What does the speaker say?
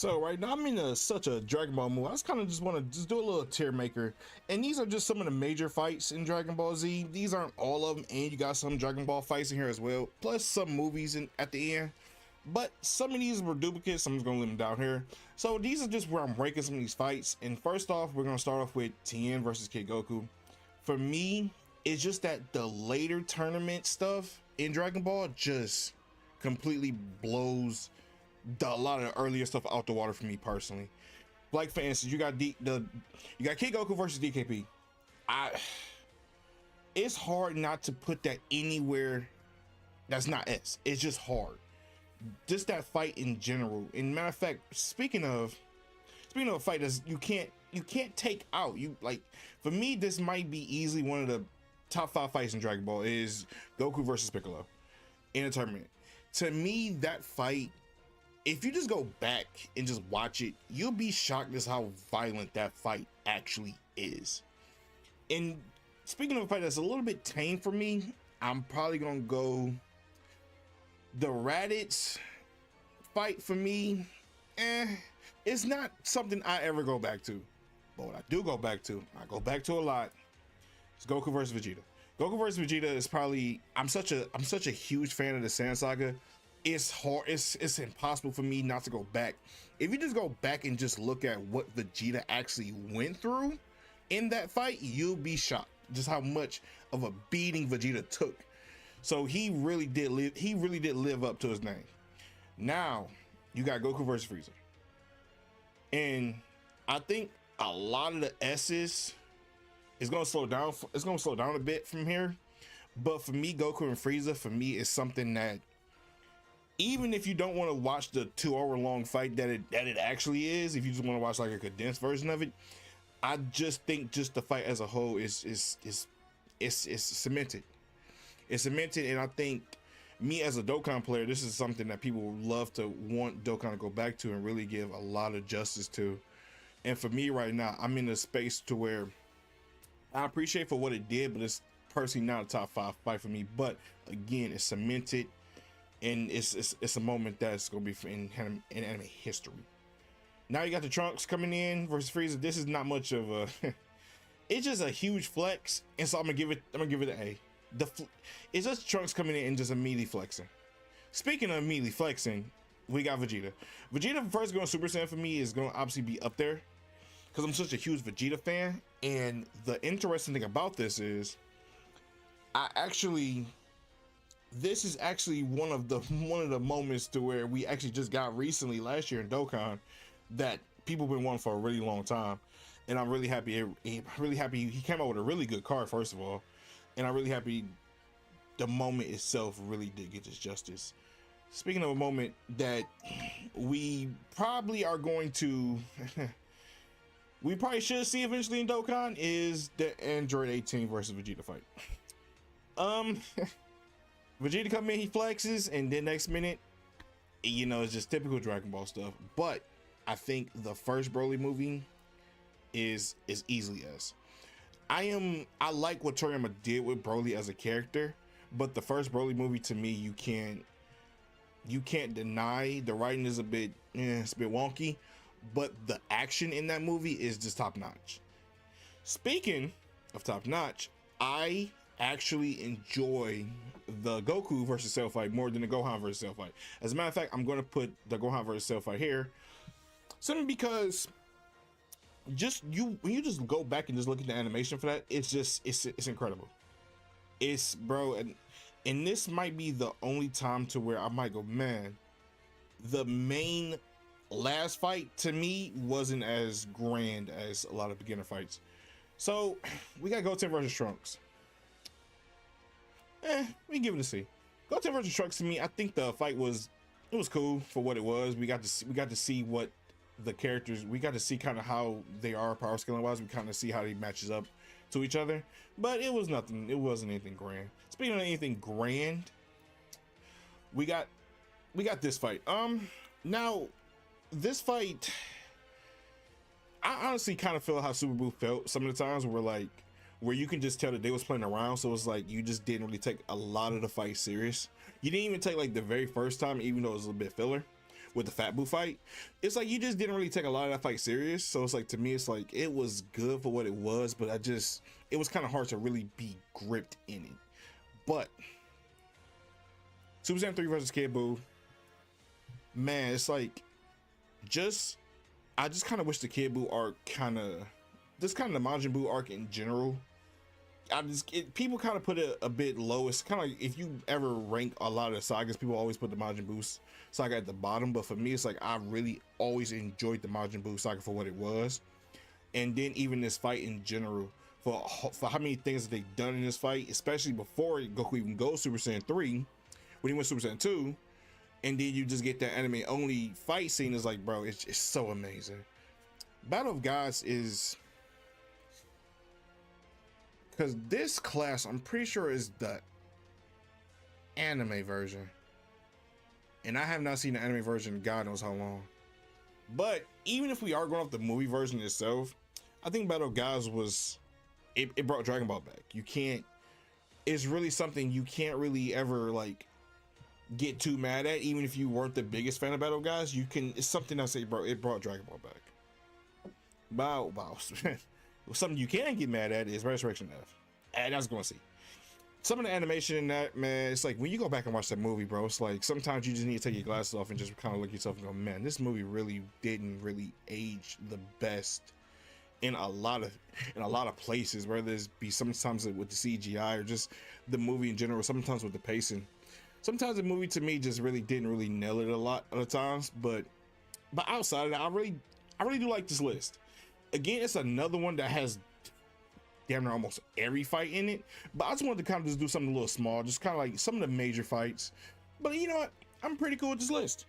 So right now I'm in such a Dragon Ball mood. I just kind of just want to just do a little tier maker, and these are just some of the major fights in Dragon Ball Z. These aren't all of them, and you got some Dragon Ball fights in here as well, plus some movies at the end. But some of these were duplicates, so I'm just gonna leave them down here. So these are just where I'm ranking some of these fights. And first off, we're gonna start off with Tien versus Kid Goku. For me, it's just that the later tournament stuff in Dragon Ball just completely blows a lot of the earlier stuff out the water for me personally. Like for instance, you got you got Kid Goku versus DKP. It's hard not to put that anywhere that's not S. It's just hard. Just that fight in general. And matter of fact, speaking of a fight that you can't take out. You like, for me, this might be easily one of the top 5 fights in Dragon Ball is Goku versus Piccolo in a tournament. To me, that fight, if you just go back and just watch it, you'll be shocked as how violent that fight actually is. And speaking of a fight that's a little bit tame for me, I'm probably gonna go the Raditz fight. For me, it's not something I ever go back to. But what I do go back to, I go back to a lot, is Goku versus Vegeta. Goku versus Vegeta is probably, I'm such a huge fan of the Saiyan saga. It's hard, it's impossible for me not to go back. If you just go back and just look at what Vegeta actually went through in that fight, you'll be shocked just how much of a beating Vegeta took. So he really did live up to his name. Now you got Goku versus Frieza, and I think a lot of the S's is gonna slow down. It's gonna slow down a bit from here. But for me, Goku and Frieza, for me, is something that, even if you don't want to watch the 2-hour long fight that it actually is, if you just want to watch like a condensed version of it, I just think just the fight as a whole is cemented. It's cemented, and I think me as a Dokkan player, this is something that people would love to want Dokkan to go back to and really give a lot of justice to. And for me right now, I'm in a space to where I appreciate for what it did, but it's personally not a top 5 fight for me. But again, it's cemented, and it's a moment that's gonna be in anime history. Now you got the Trunks coming in versus Frieza. This is not much of a it's just a huge flex, and so I'm gonna give it an A. It's just Trunks coming in and just immediately flexing. Speaking of immediately flexing, we got Vegeta. Vegeta first going Super Saiyan for me is going to obviously be up there because I'm such a huge Vegeta fan. And the interesting thing about this is, this is actually one of the moments to where we actually just got recently last year in Dokkan that people have been wanting for a really long time, and I'm really happy. He came out with a really good card, first of all. And I'm really happy the moment itself really did get its justice. Speaking of a moment that we probably are going to, we probably should see eventually in Dokkan, is the Android 18 versus Vegeta fight. Vegeta come in, he flexes, and then next minute, you know, it's just typical Dragon Ball stuff. But I think the first Broly movie is easily S. I like what Toriyama did with Broly as a character, but the first Broly movie, to me, you can't deny the writing is it's a bit wonky, but the action in that movie is just top notch. Speaking of top notch, I actually enjoy the Goku versus Cell fight more than the Gohan versus Cell fight. As a matter of fact, I'm going to put the Gohan versus Cell fight here, simply because when you just go back and just look at the animation for that, it's incredible. Bro, and this might be the only time to where I might go, man, the main last fight to me wasn't as grand as a lot of beginner fights. So we got Goten versus Trunks. We give it a C. Goten versus Trunks, to me, I think the fight was cool for what it was. We got to see what the characters, we got to see kind of how they are power scaling wise. We kind of see how they matches up to each other, but it wasn't anything grand. Speaking of anything grand, we got this fight. Now this fight, I honestly kind of feel how Super Buu felt some of the times, where you can just tell that they was playing around. So it's like you just didn't really take a lot of the fight serious. You didn't even take like the very first time, even though it was a bit filler. with the Fat Boo fight. It's like you just didn't really take a lot of that fight serious. So it's like, to me, it's like it was good for what it was, but it was kind of hard to really be gripped in it. But Super Saiyan 3 versus Kid Buu, man, it's like I just kind of wish the Kid Buu arc the Majin Buu arc in general, people kind of put it a bit low. It's kind of like if you ever rank a lot of the sagas, people always put the Majin Buu saga at the bottom, but for me, it's like I really always enjoyed the Majin Buu saga for what it was. And then even this fight in general, for how many things that they've done in this fight, especially before Goku even goes Super Saiyan 3, when he went Super Saiyan 2, and then you just get that anime only fight scene, is like, bro, it's so amazing. Battle of Gods is, because this class, I'm pretty sure, is the anime version, and I have not seen the anime version in God knows how long. But even if we are going off the movie version itself, I think Battle of Gods was, it brought Dragon Ball back. You can't, it's really something you can't really ever like get too mad at. Even if you weren't the biggest fan of Battle of Gods, you can, it's something I say, bro, it brought Dragon Ball back. Wow. Something you can get mad at is Resurrection F, and I was gonna see some of the animation in that, man. It's like when you go back and watch that movie, bro, it's like sometimes you just need to take your glasses off and just kind of look at yourself and go, man, this movie really didn't really age the best in a lot of places, whether it be sometimes with the CGI or just the movie in general, sometimes with the pacing. Sometimes the movie to me just really didn't really nail it a lot of the times, but outside of that, I really do like this list. Again, it's another one that has damn near almost every fight in it, but I just wanted to kind of just do something a little small, just kind of like some of the major fights. But you know what, I'm pretty cool with this list.